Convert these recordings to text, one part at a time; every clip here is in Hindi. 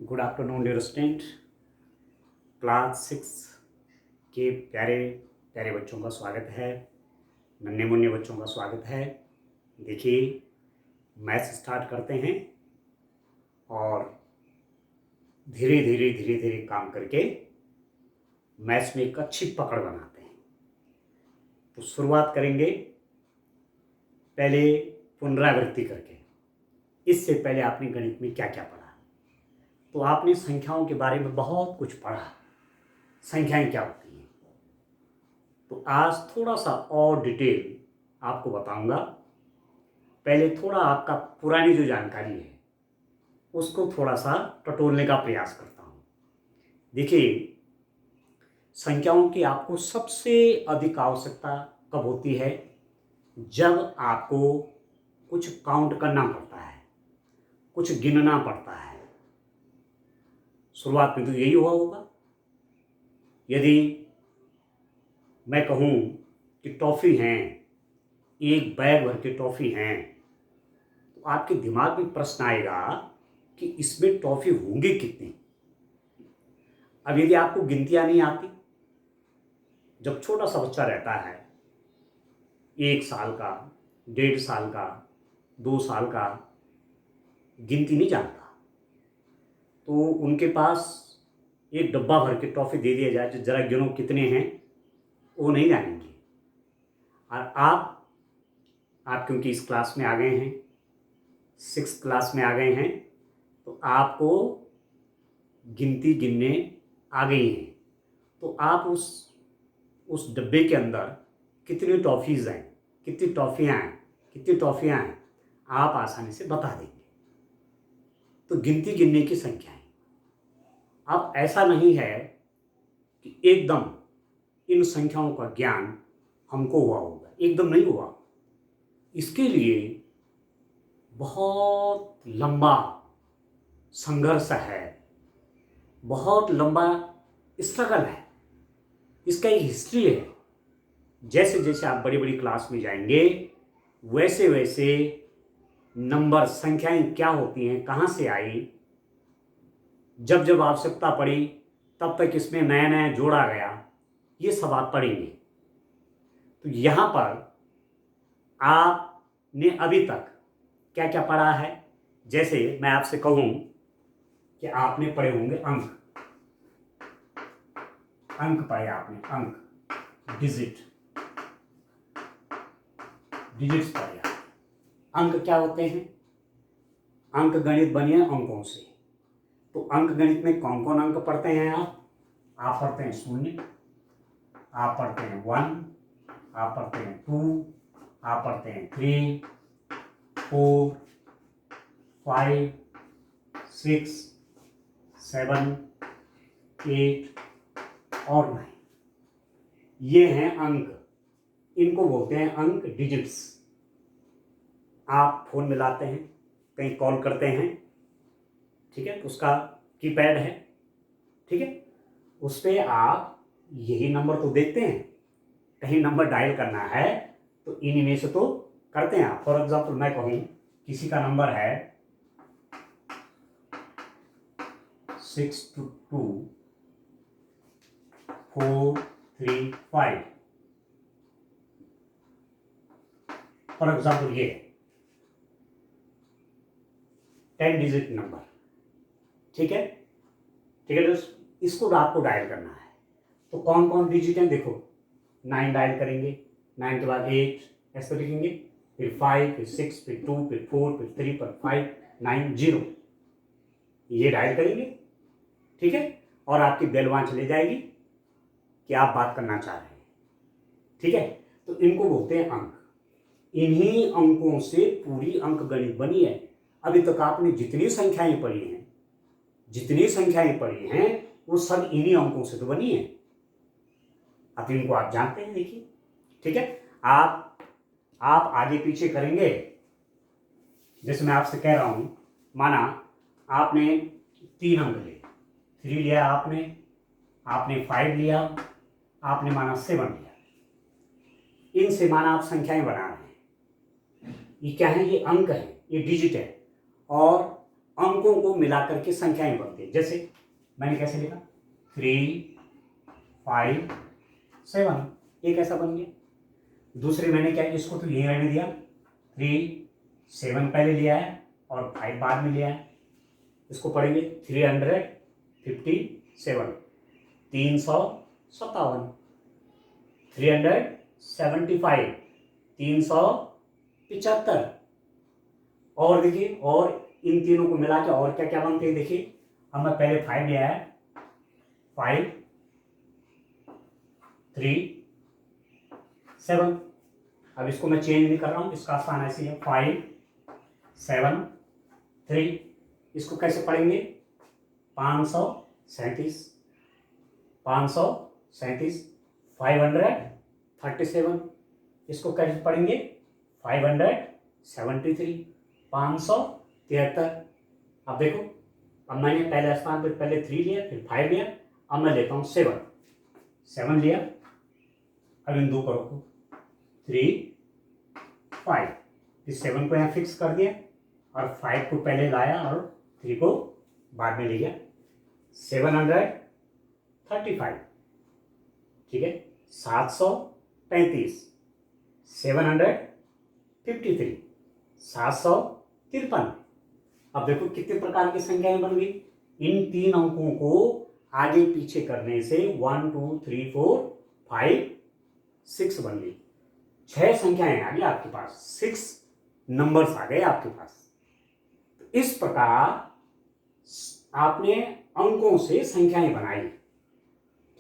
Good afternoon dear student. Class 6 के प्यारे प्यारे बच्चों का स्वागत है, नन्हे मुन्ने बच्चों का स्वागत है। देखिए, मैथ्स स्टार्ट करते हैं और धीरे धीरे काम करके मैथ्स में एक अच्छी पकड़ बनाते हैं। तो शुरुआत करेंगे पहले पुनरावृत्ति करके। इससे पहले आपने गणित में क्या क्या पढ़ा? तो आपने संख्याओं के बारे में बहुत कुछ पढ़ा, संख्याएं क्या होती हैं। तो आज थोड़ा सा और डिटेल आपको बताऊंगा। पहले थोड़ा आपका पुरानी जो जानकारी है उसको थोड़ा सा टटोलने का प्रयास करता हूं। देखिए, संख्याओं की आपको सबसे अधिक आवश्यकता कब होती है? जब आपको कुछ काउंट करना पड़ता है, कुछ गिनना पड़ता है। शुरुआत में तो यही हुआ होगा। यदि मैं कहूं कि टॉफ़ी हैं, एक बैग भर के टॉफ़ी हैं, तो आपके दिमाग में प्रश्न आएगा कि इसमें टॉफ़ी होंगी कितनी। अब यदि आपको गिनतियां नहीं आती, जब छोटा सा बच्चा रहता है, 1 साल का, 1.5 साल का, 2 साल का, गिनती नहीं जानता, तो उनके पास एक डब्बा भर के टॉफ़ी दे दिया जाए, जरा गिनो कितने हैं, वो नहीं जानेंगे। और आप क्योंकि इस क्लास में आ गए हैं, 6th क्लास में आ गए हैं, तो आपको गिनती गिनने आ गई हैं। तो आप उस डब्बे के अंदर कितनी टॉफ़ीज़ हैं, कितनी टॉफ़ियाँ हैं, आप आसानी से बता देंगे। तो गिनती गिनने की संख्याएं। अब ऐसा नहीं है कि एकदम इन संख्याओं का ज्ञान हमको हुआ होगा, एकदम नहीं हुआ। इसके लिए बहुत लंबा संघर्ष है, बहुत लंबा स्ट्रगल है, इसका एक हिस्ट्री है। जैसे जैसे आप बड़ी बड़ी क्लास में जाएंगे, वैसे वैसे नंबर, संख्याएं क्या होती हैं, कहाँ से आई, जब जब आवश्यकता पड़ी तब तक इसमें नया नया जोड़ा गया, ये सब आप पढ़ेंगे। तो यहाँ पर आपने अभी तक क्या क्या पढ़ा है? जैसे मैं आपसे कहूँ कि आपने पढ़े होंगे अंक पढ़े आपने, अंक, डिजिट्स पढ़े आपने। अंक क्या होते हैं? अंक गणित बनी है अंकों से। तो अंक गणित में कौन कौन अंक पढ़ते हैं आप पढ़ते हैं 0, आप पढ़ते हैं 1, आप पढ़ते हैं 2, आप पढ़ते हैं 3, 4, 5, 6, 7, 8 और 9। ये हैं अंक, इनको बोलते हैं अंक, डिजिट्स। आप फोन मिलाते हैं, कहीं कॉल करते हैं, ठीक है, तो उसका कीपैड है, ठीक है, उस पर आप यही नंबर तो देखते हैं। कहीं नंबर डायल करना है तो इन्हीं से तो करते हैं आप। फॉर एग्जाम्पल मैं कहूँ किसी का नंबर है 622435, फॉर एग्जाम्पल ये 10 डिजिट नंबर, ठीक है दोस्त, इसको आपको डायल करना है। तो कौन कौन डिजिट हैं? देखो, 9 डायल करेंगे, 9 के बाद 8 ऐसे लिखेंगे, फिर 5, फिर 6, फिर 2, फिर 4, फिर 3, फिर 5, 9, 0, ये डायल करेंगे, ठीक है। और आपकी बेल वहां चली जाएगी कि आप बात करना चाह रहे हैं, ठीक है। तो इनको बोलते हैं अंक। इन्हीं अंकों से पूरी अंक गणित बनी है। अभी तक आपने जितनी संख्याएं पढ़ी हैं वो सब इन्हीं अंकों से तो बनी है। अब इनको आप जानते हैं, देखिए, ठीक है। आप आगे पीछे करेंगे। जैसे मैं आपसे कह रहा हूं, माना आपने 3 अंक लिए, 3 लिया आपने 5 लिया, आपने माना 7 लिया। इनसे माना आप संख्याएं बना रहे हैं। ये क्या है? ये अंक है, ये डिजिट है। और अंकों को मिलाकर के संख्याएं बनती है। जैसे मैंने कैसे लिखा 3, 5, 7, ये कैसा बन गया। दूसरे मैंने क्या, इसको तो यही रहने दिया, 3, 7 पहले लिया है और 5 बाद में लिया है। इसको पढ़ेंगे 357, 357, 375, 375। और देखिए, और इन तीनों को मिला के और क्या क्या बनते हैं देखिए। अब मैं पहले 5 लिया है, 5, 3, 7। अब इसको मैं चेंज नहीं कर रहा हूं, इसका स्थान ऐसे है 5, 7, 3। इसको कैसे पढ़ेंगे 537, 537, 537। इसको कैसे पढ़ेंगे 573, 573। अब देखो, अब मैंने पहले स्थान पर पहले 3 लिया, फिर 5 लिया, अब मैं लेता हूं 7 लिया। अब इन दो करो को 3, 5, इस 7 को यहाँ फिक्स कर दिया और 5 को पहले लाया और 3 को बाद में ले गया। 735, ठीक है। 735, 753, 753। अब देखो कितने प्रकार की संख्याएं बन गई। इन 3 अंकों को आगे पीछे करने से 1 2 3 4 5 6 बन गई। 6 संख्याएं आ गई आपके पास, 6 नंबर्स आ गए आपके पास। तो इस प्रकार आपने अंकों से संख्याएं बनाई,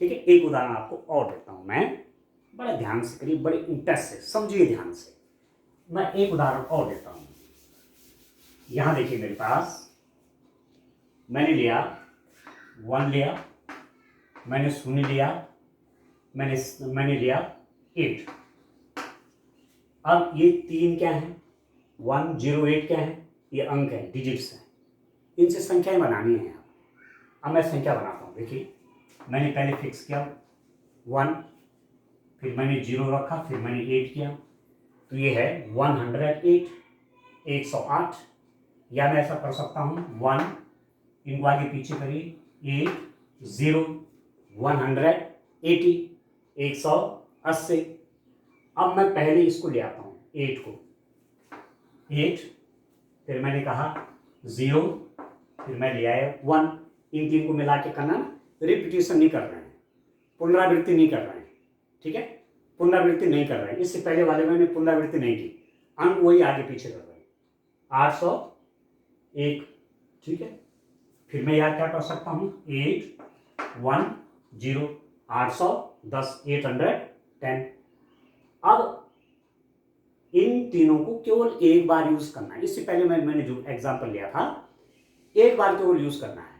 ठीक है। एक उदाहरण आपको और देता हूं मैं, बड़े ध्यान से करिए, बड़े इंटरेस्ट से समझिए, ध्यान से। मैं एक उदाहरण और देता हूं। यहां देखिए मेरे पास, मैंने लिया 1 लिया, मैंने 0 लिया, मैंने लिया 8। अब ये 3 क्या है, 108 क्या है, ये अंक है, डिजिट्स हैं। इनसे संख्याएं बनानी है। अब मैं संख्या बनाता हूं। देखिए, मैंने पहले फिक्स किया 1, फिर मैंने 0 रखा, फिर मैंने 8 किया, तो ये है 108, 108। या मैं ऐसा कर सकता हूं 1, इनको आगे पीछे करिए, 8, 0, 180, 180। अब मैं पहले इसको ले आता हूं 8 को, 8, फिर मैंने कहा 0, फिर मैं ले आया 1। इन 3 को मिला के करना, रिपीटिशन नहीं कर रहे हैं, पुनरावृत्ति नहीं कर रहे हैं, ठीक है। पुनरावृत्ति नहीं कर रहे हैं, इससे पहले वाले मैंने पुनरावृत्ति नहीं की, अंक वही आगे पीछे कर रहे हैं। 801, ठीक है। फिर मैं याद क्या कर सकता हूं 8, 1, 0, 810, 810। अब इन तीनों को केवल एक बार यूज करना है। इससे पहले मैंने जो एग्जांपल लिया था, एक बार केवल यूज करना है।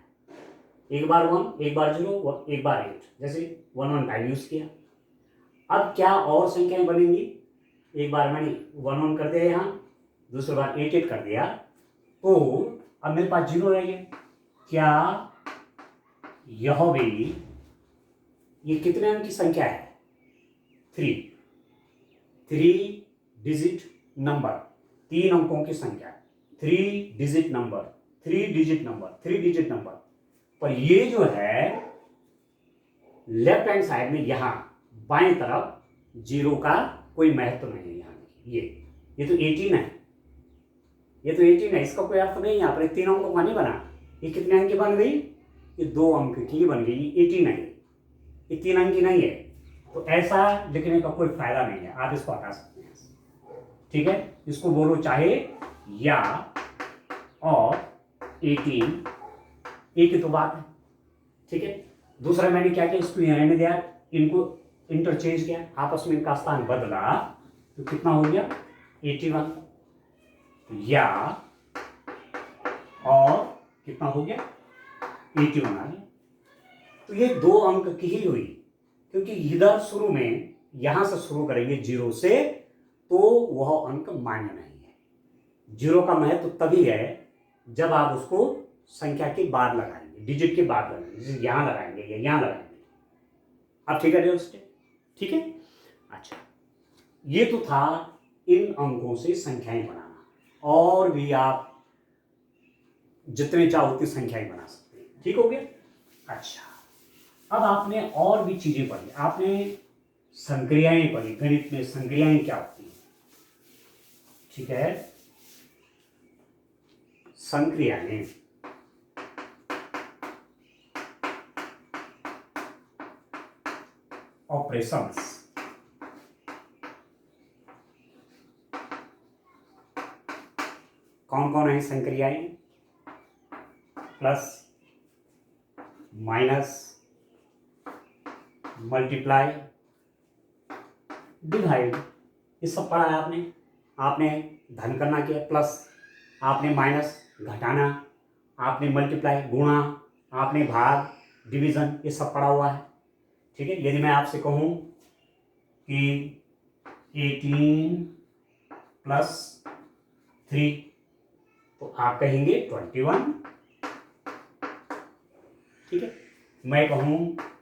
एक बार 1, एक बार 0, एक बार 8, जैसे 115 यूज किया। अब क्या और संख्याएं बनेंगी। एक बार मैंने 1 कर दिया यहाँ, दूसरी बार 8 कर दिया, तो अब मेरे पास 0 रह गया। क्या यह भी, ये कितने अंक की संख्या है 3 डिजिट नंबर, 3 अंकों की संख्या, 3 डिजिट नंबर, 3 डिजिट नंबर। पर ये जो है लेफ्ट हैंड साइड में यहां बाएं तरफ 0 का कोई महत्व नहीं है। यहां ये तो 18 है, ये तो 18 है, इसका कोई अर्थ नहीं है। यहाँ पर 3 अंकों का नहीं बना। ये कितने अंक की बन गई, ये 2 अंक की बन गई, ये 18 है, ये 3 अंक की नहीं है। तो ऐसा लिखने का कोई फायदा नहीं है, आप इसको हटा सकते हैं, ठीक है। इसको बोलो चाहे या और 18, एक ही तो बात है, ठीक है। दूसरा मैंने क्या किया, इसको यहाँ रहने दिया, इनको इंटरचेंज किया, आपस में इनका स्थान बदला, तो कितना हो गया 81। या और कितना हो गया 81 आ गया। तो ये 2 अंक की ही हुई, क्योंकि इधर शुरू में यहां से शुरू करेंगे 0 से, तो वह अंक मान्य नहीं है। 0 का महत्व तभी है जब आप उसको संख्या के बाद लगाएंगे, डिजिट के बाद लगाएंगे, जैसे यहां लगाएंगे या यहां लगाएंगे। अब ठीक है दोस्तों, ठीक है। अच्छा, ये तो था इन अंकों से संख्याएं बनाना। और भी आप जितने चाहो उतनी संख्याएं बना सकते हैं। ठीक हो गया। अच्छा, अब आपने और भी चीजें पढ़ी, आपने संक्रियाएं पढ़ी, गणित में संक्रियाएं क्या होती हैं। ठीक है, संक्रियाएं ऑपरेशंस, कौन कौन है संक्रियाएं? प्लस, माइनस, मल्टीप्लाई, डिवाइड, ये सब पढ़ा है आपने। आपने धन करना किया प्लस, आपने माइनस घटाना, आपने मल्टीप्लाई गुणा, आपने भाग डिवीजन, ये सब पढ़ा हुआ है। ठीक है, यदि मैं आपसे कहूं कि 18 प्लस 3 तो आप कहेंगे 21। ठीक है, मैं कहूं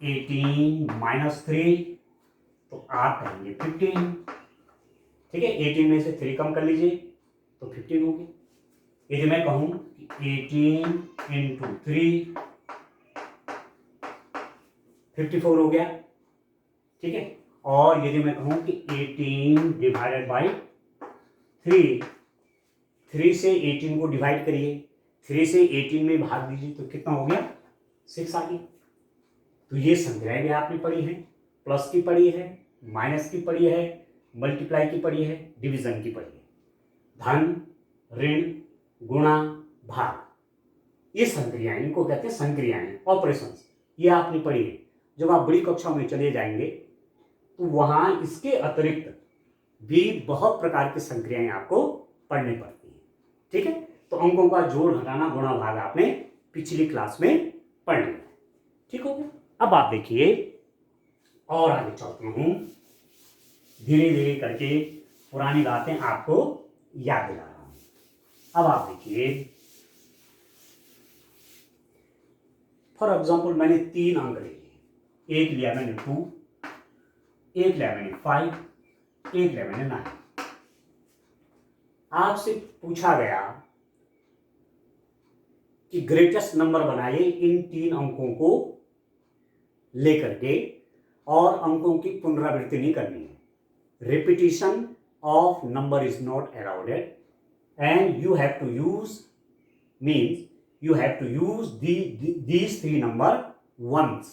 18 माइनस 3 तो आप कहेंगे 15। ठीक है, 18 में से 3 कम कर लीजिए तो 15 हो गया। यदि मैं कहूं 18 इंटू 3 54 हो गया। ठीक है, और यदि मैं कहूं कि 18 डिवाइडेड बाई 3 से 18 को डिवाइड करिए, 3 से 18 में भाग दीजिए तो कितना हो गया? 6 आ गया। तो ये संख्याएं भी आपने पढ़ी है, प्लस की पढ़ी है, माइनस की पढ़ी है, मल्टीप्लाई की पढ़ी है, डिवीजन की पढ़ी है। धन, ऋण, गुणा, भाग, ये संक्रियाएं, इनको कहते हैं संक्रियाएं, ऑपरेशंस, ये आपने पढ़ी है। जब आप बड़ी कक्षाओं में चले जाएंगे तो वहां इसके अतिरिक्त भी बहुत प्रकार की संक्रियाएं आपको पढ़नी पड़ती हैं। ठीक है, तो अंकों का जोड़, घटाना, गुणा, भाग आपने पिछली क्लास में पढ़ लिया। ठीक हो गया। अब आप देखिए, और आगे चलता हूं, धीरे धीरे करके पुरानी बातें आपको याद दिला रहा हूं। अब आप देखिए, फॉर एग्जाम्पल मैंने 3 अंक लिए, एक लिया मैंने 2, एक लिया मैंने 5, एक लिया मैंने 9। आपसे पूछा गया कि ग्रेटेस्ट नंबर बनाइए इन 3 अंकों को लेकर के, और अंकों की पुनरावृत्ति नहीं करनी है। Repetition of number is not allowed and you have to use, means you have to use these 3 number once।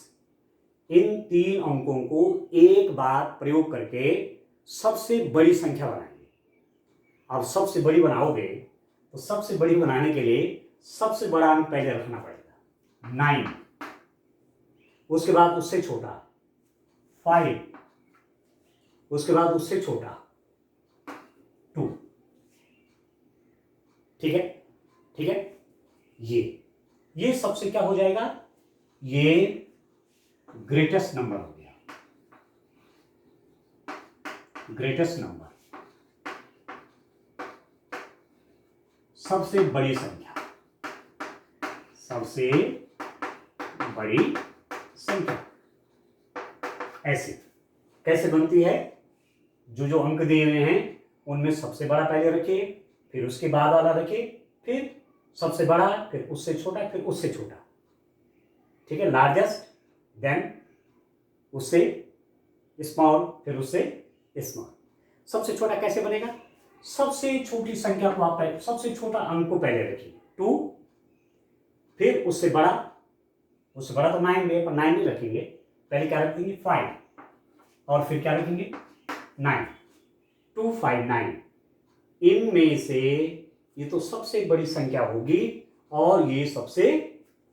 इन 3 अंकों को एक बार प्रयोग करके सबसे बड़ी संख्या बनाएंगे। अब सबसे बड़ी बनाओगे तो सबसे बड़ी बनाने के लिए सबसे बड़ा अंक पहले रखना पड़ेगा, 9, उसके बाद उससे छोटा 5, उसके बाद उससे छोटा 2। ठीक है, ठीक है, ये सबसे क्या हो जाएगा? ये ग्रेटेस्ट नंबर हो गया, ग्रेटेस्ट नंबर, सबसे बड़ी संख्या, सबसे बड़ी संख्या। ऐसे कैसे बनती है? जो अंक दिए हुए हैं उनमें सबसे बड़ा पहले रखिए, फिर उसके बाद वाला रखिए, फिर सबसे बड़ा, फिर उससे छोटा, फिर उससे छोटा। ठीक है, लार्जेस्ट, देन उससे स्मॉल, फिर उससे स्मॉल। सबसे छोटा कैसे बनेगा? सबसे छोटी संख्या को आप सबसे छोटा अंक को पहले रखिए 2, फिर उससे बड़ा तो 9 में, पर 9 नहीं रखेंगे, पहले क्या रखेंगे? 5, और फिर क्या रखेंगे? 9। 2, 5, 9। इनमें से ये तो सबसे बड़ी संख्या होगी और ये सबसे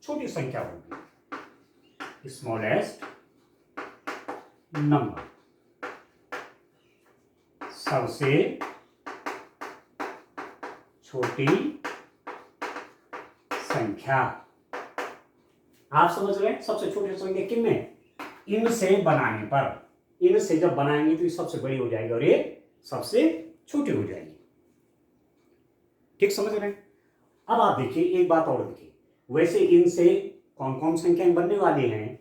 छोटी संख्या होगी, स्मॉलेस्ट नंबर, सबसे छोटी संख्या। आप समझ रहे हैं? सबसे छोटी संख्या किन में? इनसे बनाने पर, इनसे जब बनाएंगे तो ये सबसे बड़ी हो जाएगी और ये सबसे छोटी हो जाएगी। ठीक समझ रहे हैं? अब आप देखिए, एक बात और देखिए, वैसे इनसे कौन कौन संख्याएं बनने वाली हैं,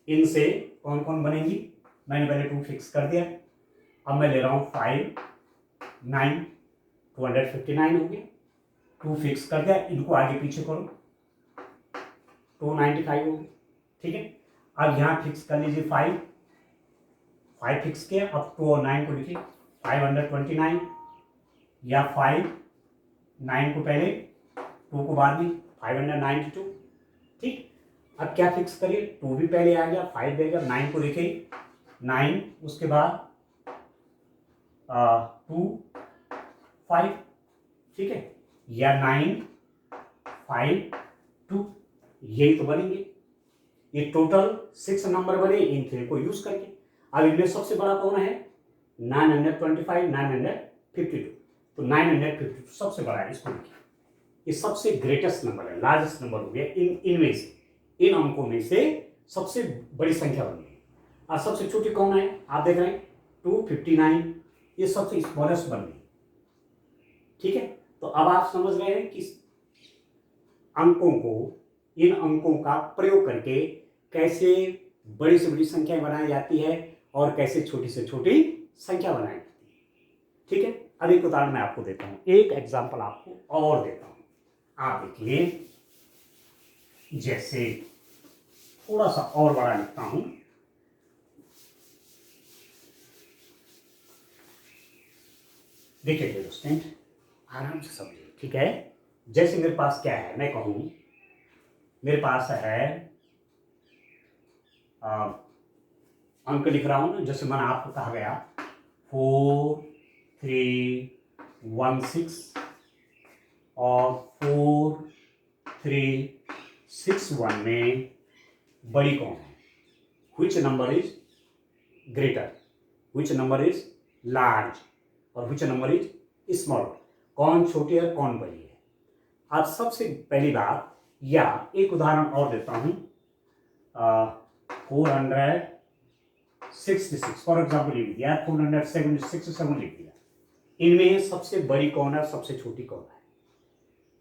इनसे कौन कौन बनेंगी? मैंने पहले 2 फिक्स कर दिया। अब मैं ले रहा हूं 5, 9, 259 हो गया। 2 फिक्स कर दिया, इनको आगे पीछे करो, 295 हो गया, ठीक है। अब यहाँ फिक्स कर लीजिए 5 फिक्स किया, अब 2 और 9 को लिखिए 529, या 5 9 को पहले 2 को बाद में 592, ठीक। अब क्या फिक्स करिए, 2 भी पहले आ गया, 5 भी आ गया, 9 को देखिए 9 उसके बाद 2 5, ठीक है, या 9 5 2, यही तो बनेंगे। ये टोटल 6 नंबर बने इन 3 को यूज करके। अब इनमें सबसे बड़ा कौन है, 925 952, तो 952 सबसे बड़ा है, इसको लिखिए। ये सबसे ग्रेटेस्ट नंबर है, लार्जेस्ट नंबर हो गया इनमें से, इन अंकों में से सबसे बड़ी संख्या बन गई। और सबसे छोटी कौन है, आप देख रहे हैं 259, ये सबसे स्मॉलेस्ट बन गई, ठीक है। तो अब आप समझ रहे हैं कि अंकों को, इन अंकों का प्रयोग करके कैसे बड़ी से बड़ी संख्या बनाई जाती है और कैसे छोटी से छोटी संख्या बनाई जाती है, ठीक है। अब एक उदाहरण मैं आपको देता हूं, एक एग्जांपल आपको और देता हूं, आप देखिए, जैसे थोड़ा सा और बड़ा लिखता हूं, देखिए दोस्तों, आराम से समझिए, ठीक है। जैसे मेरे पास क्या है, मैं कहूं मेरे पास है अंक लिख रहा हूं ना, जैसे मैंने आपको कहा गया 4316 और 4361 में बड़ी कौन है, which number is greater, which number is large और which number is small, कौन छोटी है कौन बड़ी है। अब सबसे पहली बात, या एक उदाहरण और देता हूं, 466 फॉर एग्जाम्पल लिख दिया, 476 लिख दिया, इनमें सबसे बड़ी कौन है, सबसे छोटी कौन है।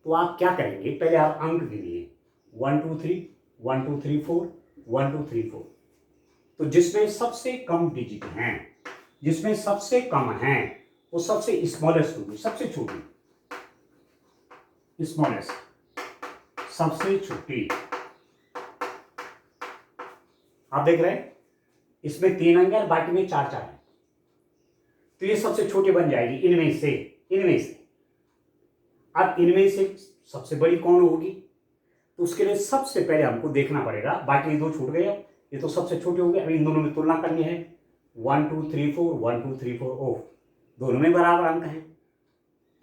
तो आप क्या करेंगे, पहले आप अंक गिनिए 1 2 3 1 2 3 4 1 2 3 4, तो जिसमें सबसे कम डिजिट हैं, जिसमें सबसे कम हैं, वो सबसे स्मॉलेस्ट होगी, सबसे छोटी, स्मॉलेस्ट, सबसे छोटी। आप देख रहे हैं इसमें 3 अंक है, बाकी में 4 4 है, तो ये सबसे छोटी बन जाएगी इनमें से, इनमें से। अब इनमें से सबसे बड़ी कौन होगी, तो उसके लिए सबसे पहले हमको देखना पड़ेगा, बाकी ये 2 छूट गए, ये तो सबसे छोटे हो गए, अभी इन दोनों में तुलना करनी है, 1 2 3 4 1 2 3 4, ओ दोनों में बराबर अंक है,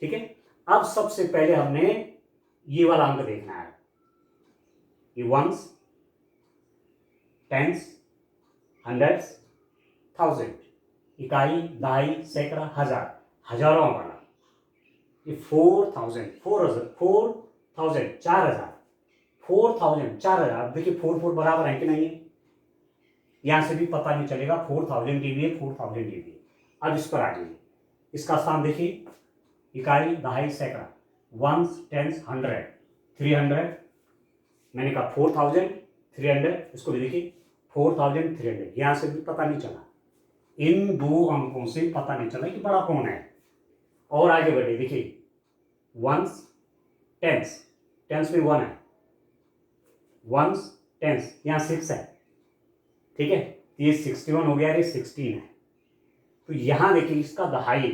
ठीक है। अब सबसे पहले हमने ये वाला अंक देखना है, ये वंस, टेंस, हंड्रेड्स, थाउजेंड, इकाई, दहाई, सैकड़ा, हजार, हजारों वाला, ये 4000 4000 4000। देखिए 4 4 बराबर है कि नहीं है, यहां से भी पता नहीं चलेगा, 4000 के लिए 4000 के लिए। अब इस पर आ जाइए, इसका स्थान देखिए, इकाई, दहाई, सैकड़ा, वंस, टेंस, हंड्रेड, 300, मैंने कहा 4300, इसको भी देखिए 4300, यहां से भी पता नहीं चला, इन 2 अंकों से पता नहीं चला कि बड़ा कौन है। और आगे बढ़े, देखिए वंस, टेंस, टेंस में 1 है, वंस, टेंस, यहाँ 6 है, ठीक है, ये 61 हो गया, ये 16 है। तो यहां देखिए इसका दहाई,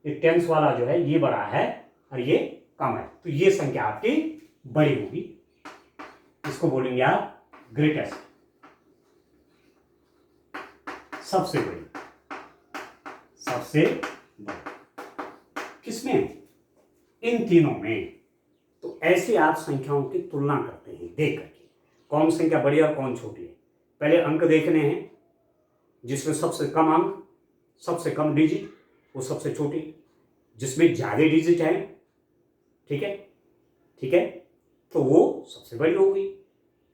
ये टेंस वाला जो है ये बड़ा है और ये कम है, तो ये संख्या आपकी बड़ी होगी, इसको बोलेंगे आप ग्रेटेस्ट, सबसे बड़ी, सबसे बड़ी। किसमें, इन तीनों में। तो ऐसे आप संख्याओं की तुलना करते हैं देख करके, कौन संख्या बड़ी और कौन छोटी है। पहले अंक देखने हैं, जिसमें सबसे कम अंक, सबसे कम डिजिट, वो सबसे छोटी, जिसमें ज्यादा डिजिट है, ठीक है, ठीक है, तो वो सबसे बड़ी हो गई।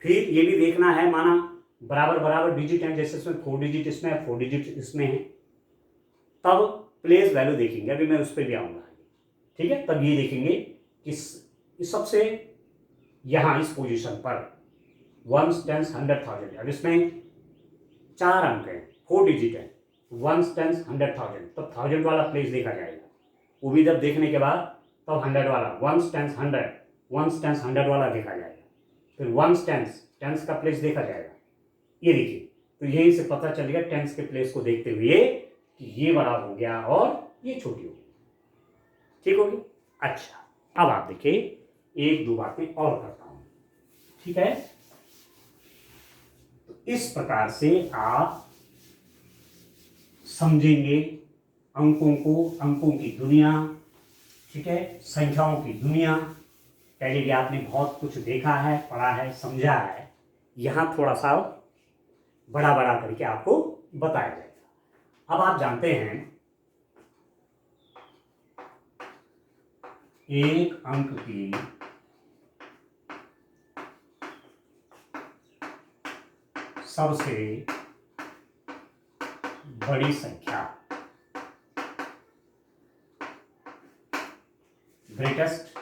फिर ये भी देखना है, माना बराबर बराबर डिजिट हैं, जैसे इसमें 4 डिजिट इसमें है, 4 डिजिट इसमें है, तब प्लेस वैल्यू देखेंगे, अभी मैं उस पर भी आऊंगा, ठीक है। तब ये देखेंगे कि इस सबसे यहां इस पोजीशन पर वंस, टेंस, 100,000, अब इसमें 4 अंक है, 4 डिजिट है, वंस, टेंस, 100,000, तब 1000 वाला प्लेस देखा जाएगा। वो भी जब देखने के बाद तब 100 वाला, वंस टेंस 100, वंस टेंस 100 वाला देखा जाएगा, फिर वंस टेंस, टेंस का प्लेस देखा जाएगा। ये देखिए, तो यही से पता चलेगा टेंस के प्लेस को देखते हुए कि ये बड़ा हो गया और ये छोटी हो गई। ठीक होगी। अच्छा, अब आप देखिए, एक दो बातें और करता हूं, ठीक है। तो इस प्रकार से आप समझेंगे अंकों को, अंकों की दुनिया, ठीक है, संख्याओं की दुनिया। पहले भी आपने बहुत कुछ देखा है, पढ़ा है, समझा है, यहां थोड़ा सा बड़ा बड़ा करके आपको बताया जाएगा। अब आप जानते हैं एक अंक की सबसे बड़ी संख्या, ग्रेटेस्ट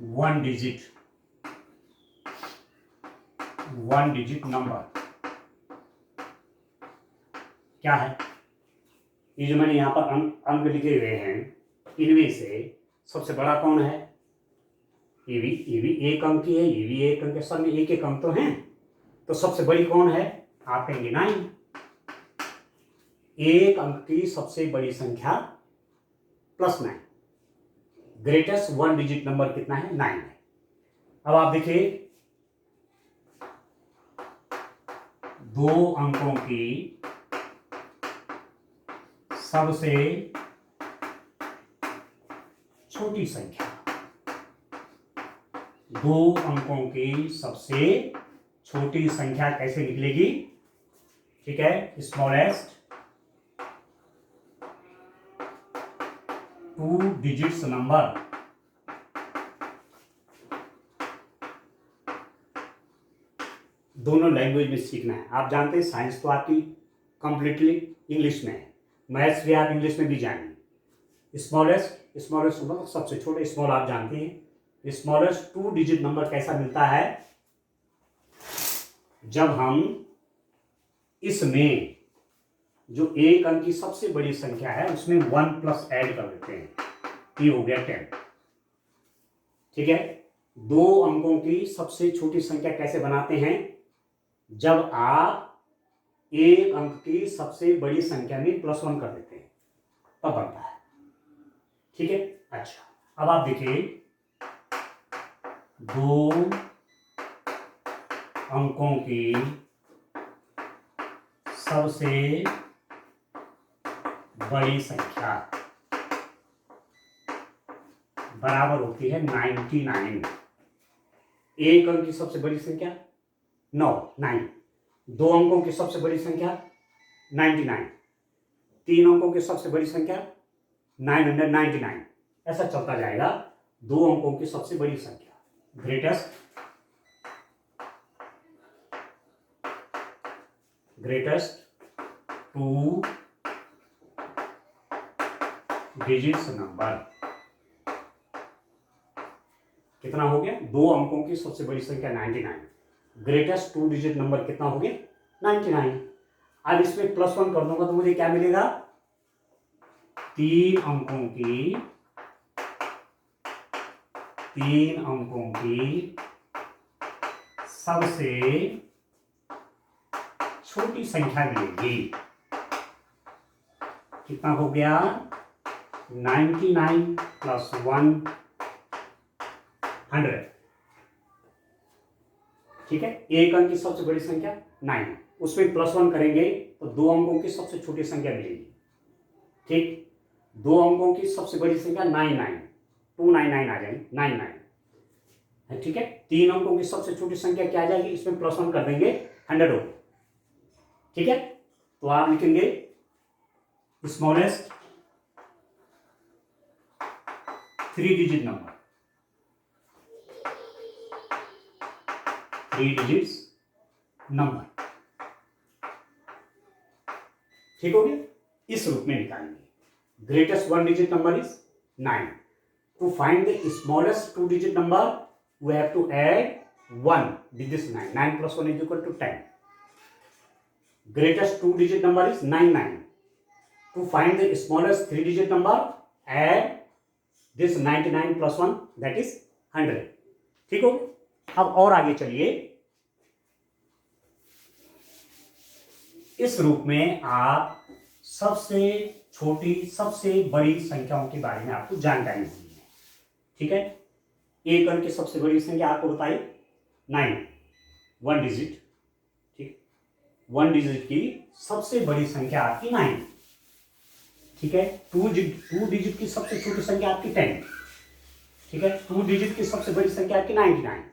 वन डिजिट नंबर क्या है? ये जो मैंने यहां पर अंक लिखे हुए हैं, इनमें से सबसे बड़ा कौन है? ये भी एक अंक ही है, ये भी एक अंक है, सब में एक एक अंक तो हैं। तो सबसे बड़ी कौन है? आप कहेंगे 9। एक अंक की सबसे बड़ी संख्या +9, ग्रेटेस्ट वन डिजिट नंबर कितना है? 9 है। अब आप देखिए, दो अंकों की सबसे छोटी संख्या, दो अंकों की सबसे छोटी संख्या कैसे निकलेगी? ठीक है, स्मॉलेस्ट 2 डिजिट्स नंबर। दोनों लैंग्वेज में सीखना है। आप जानते हैं साइंस तो आपकी कंप्लीटली इंग्लिश में है, मैथ्स भी आप इंग्लिश में भी जानेंगे। स्मॉलेस्ट मतलब सबसे छोटे, स्मॉल आप जानते हैं। स्मॉलेस्ट 2 डिजिट नंबर कैसा मिलता है? जब हम इसमें जो एक अंक की सबसे बड़ी संख्या है उसमें 1+ ऐड कर देते हैं, ये हो गया 10। ठीक है, दो अंकों की सबसे छोटी संख्या कैसे बनाते हैं? जब आप एक अंक की सबसे बड़ी संख्या में +1 कर देते हैं, तब बनता है। ठीक है। अच्छा, अब आप देखिए, दो अंकों की सबसे बड़ी संख्या बराबर होती है 99। एक अंक की सबसे बड़ी संख्या 9, दो अंकों की सबसे बड़ी संख्या 99, तीन अंकों की सबसे बड़ी संख्या 999, ऐसा चलता जाएगा। दो अंकों की सबसे बड़ी संख्या, ग्रेटेस्ट 2 डिजिट्स नंबर कितना हो गया? दो अंकों की सबसे बड़ी संख्या 99, ग्रेटेस्ट 2 डिजिट नंबर कितना हो गया? 99। अब इसमें +1 कर दूंगा तो मुझे क्या मिलेगा? तीन अंकों की सबसे छोटी संख्या मिलेगी। कितना हो गया? 99 + 1 100। ठीक है, एक अंक की सबसे बड़ी संख्या 9, उसमें +1 करेंगे तो दो अंकों की सबसे छोटी संख्या मिलेगी। ठीक, दो अंकों की सबसे बड़ी संख्या 99, 299 आ जाएगी, 99। ठीक है, तीन अंकों की सबसे छोटी संख्या क्या आ जाएगी? इसमें +1 कर देंगे, 100 हो गया। ठीक है, तो आप लिखेंगे smallest 3 digit number, 3 digits number. ठीक हो गया? इस रूप में निकालेंगे। Greatest 1 digit number is 9। To find the smallest 2 digit number we have to add 1 with this 9. 9 + 1 = 10. Greatest 2 digit number is 99. to find the smallest 3-digit number, add this 99 plus 1, that is 100. ठीक हो? अब और आगे चलिए। इस रूप में आप सबसे छोटी सबसे बड़ी संख्याओं के बारे में आपको जानकारी होनी है। ठीक है, एक अंक की सबसे बड़ी संख्या आपको बताई 9, 1 डिजिट। ठीक, 1 डिजिट की सबसे बड़ी संख्या आपकी 9। ठीक है, 2 डिजिट की सबसे छोटी संख्या आपकी 10। ठीक है, 2 डिजिट की सबसे बड़ी संख्या आपकी 99।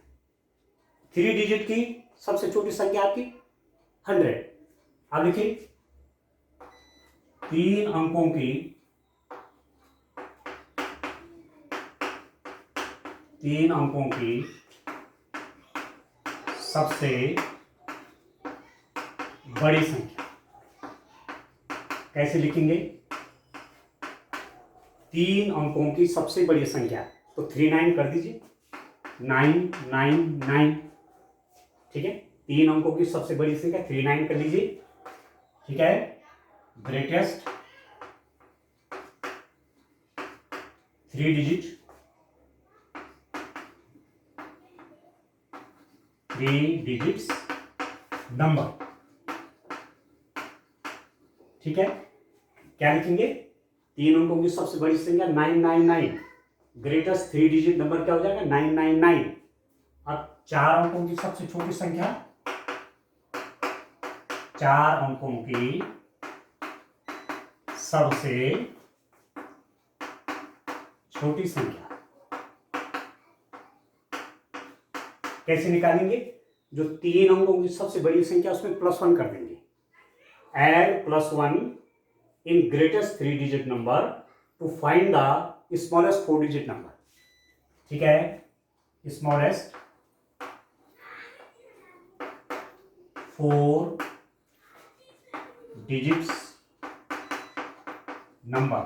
3 डिजिट की सबसे छोटी संख्या आपकी 100। अब देखिए, 3 अंकों की सबसे बड़ी संख्या कैसे लिखेंगे? 3 अंकों की सबसे बड़ी संख्या, तो 39 कर दीजिए, 999। ठीक है, 3 अंकों की सबसे बड़ी संख्या 39 कर लीजिए। ठीक है, ग्रेटेस्ट 3 डिजिट 3 डिजिट्स नंबर। ठीक है, क्या लिखेंगे? 3 अंकों की सबसे बड़ी संख्या 999, ग्रेटेस्ट 3 डिजिट नंबर क्या हो जाएगा? 999। अब 4 अंकों की सबसे छोटी संख्या, 4 अंकों की सबसे छोटी संख्या कैसे निकालेंगे? जो 3 अंकों की सबसे बड़ी संख्या उसमें +1 कर देंगे। Add +1 in greatest 3 digit number to find the smallest 4 digit number. ठीक है, स्मॉलेस्ट 4 डिजिट्स नंबर।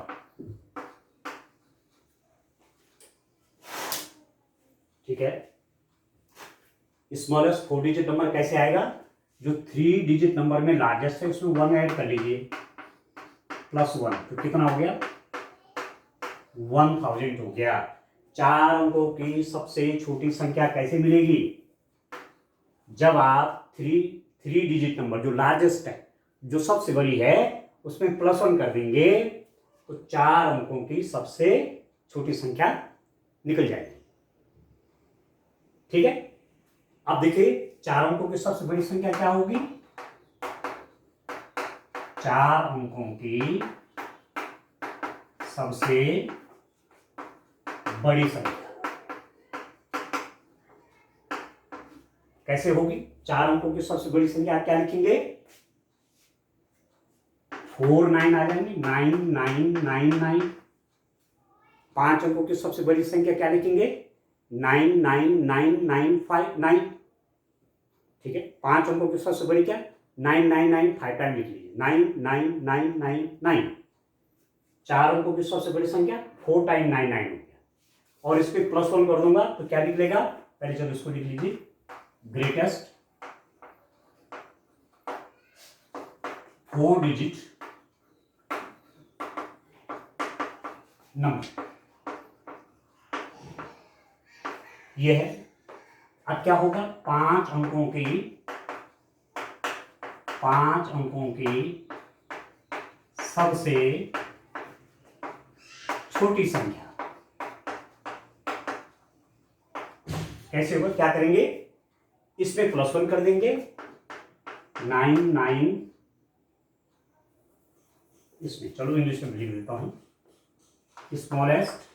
ठीक है, स्मॉलेस्ट 4 डिजिट नंबर कैसे आएगा? जो 3 डिजिट नंबर में लार्जेस्ट है उसमें 1 ऐड कर लीजिए, +1, तो कितना हो गया? 1000 हो गया। 4 अंकों की सबसे छोटी संख्या कैसे मिलेगी? जब आप 3 डिजिट नंबर जो लार्जेस्ट है, जो सबसे बड़ी है, उसमें +1 कर देंगे तो 4 अंकों की सबसे छोटी संख्या निकल जाएगी। ठीक है, अब देखिए 4 अंकों की सबसे बड़ी संख्या क्या होगी? 4 अंकों की सबसे बड़ी संख्या कैसे होगी? 4 अंकों की सबसे बड़ी संख्या क्या लिखेंगे? 4 9 आ जाएंगे, 9999। 5 अंकों की सबसे बड़ी संख्या क्या लिखेंगे? 999959। ठीक है, 5 अंकों की सबसे बड़ी क्या? 999, 5 टाइम लिख लीजिए, 99999। 4 अंकों की सबसे बड़ी संख्या 4 टाइम 99 हो गया, और इस पे +1 कर दूंगा तो क्या निकलेगा? पहले चलो इसको लिख लीजिए, ग्रेटेस्ट 4 डिजिट नंबर ये है। अब क्या होगा? 5 अंकों की सबसे छोटी संख्या कैसे होगा? क्या करेंगे? इसमें +1 कर देंगे, 99। इसमें चलो इंग्लिश में लिख देता हूं, स्मॉलेस्ट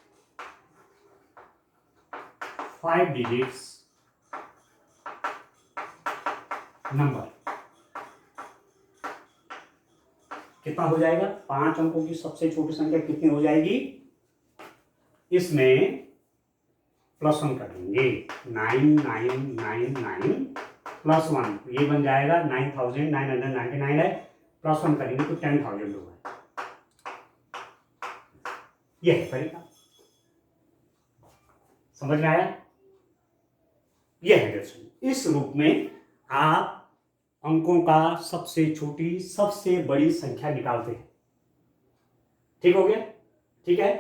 5 डिजिट्स नंबर कितना हो जाएगा? 5 अंकों की सबसे छोटी संख्या कितनी हो जाएगी? इसमें +1 कर देंगे, 9999 +1, ये बन जाएगा 9999 है, +1 करेंगे तो 10,000 होगा। यह है तरीका, समझ में आया? यह है दर्शन। इस रूप में आप अंकों का सबसे छोटी सबसे बड़ी संख्या निकालते हैं। ठीक हो गया? ठीक है।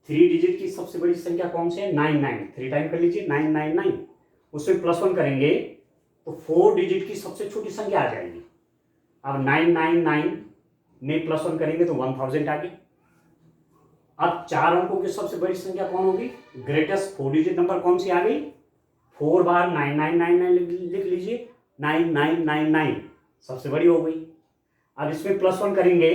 3 डिजिट की सबसे बड़ी संख्या कौन सी है? 99। 3 टाइम कर लीजिए, 999। उसमें +1 करेंगे तो 4 डिजिट की सबसे छोटी संख्या आ जाएगी। अब 999 में +1 करेंगे तो 1000 आ गया। अब 4 अंकों की सबसे बड़ी संख्या कौन होगी? ग्रेटेस्ट 4 डिजिट नंबर कौन सी आ गई? 4 बार 9999 लिख लीजिए, 9999 सबसे बड़ी हो गई। अब इसमें +1 करेंगे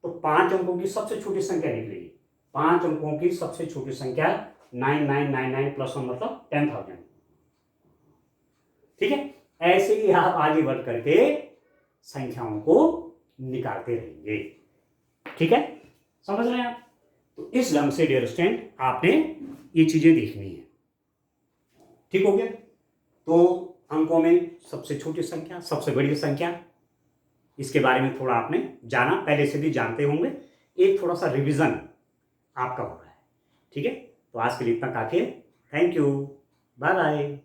तो 5 अंकों की सबसे छोटी संख्या निकलेगी। 5 अंकों की सबसे छोटी संख्या 9999 +1 मतलब 10,000। ठीक है। ऐसे ही आप आगे बढ़ करके संख्याओं को निकालते रहेंगे। ठीक है, समझ रहे हैं आप? तो इस ढंग से डियर स्टूडेंट आपने ये चीजें देखनी है। ठीक हो गया? तो अंकों में सबसे छोटी संख्या, सबसे बड़ी संख्या, इसके बारे में थोड़ा आपने जाना, पहले से भी जानते होंगे। एक थोड़ा सा रिवीजन आपका हो रहा है। ठीक है, तो आज के लिए इतना काफी है। Thank you, bye bye.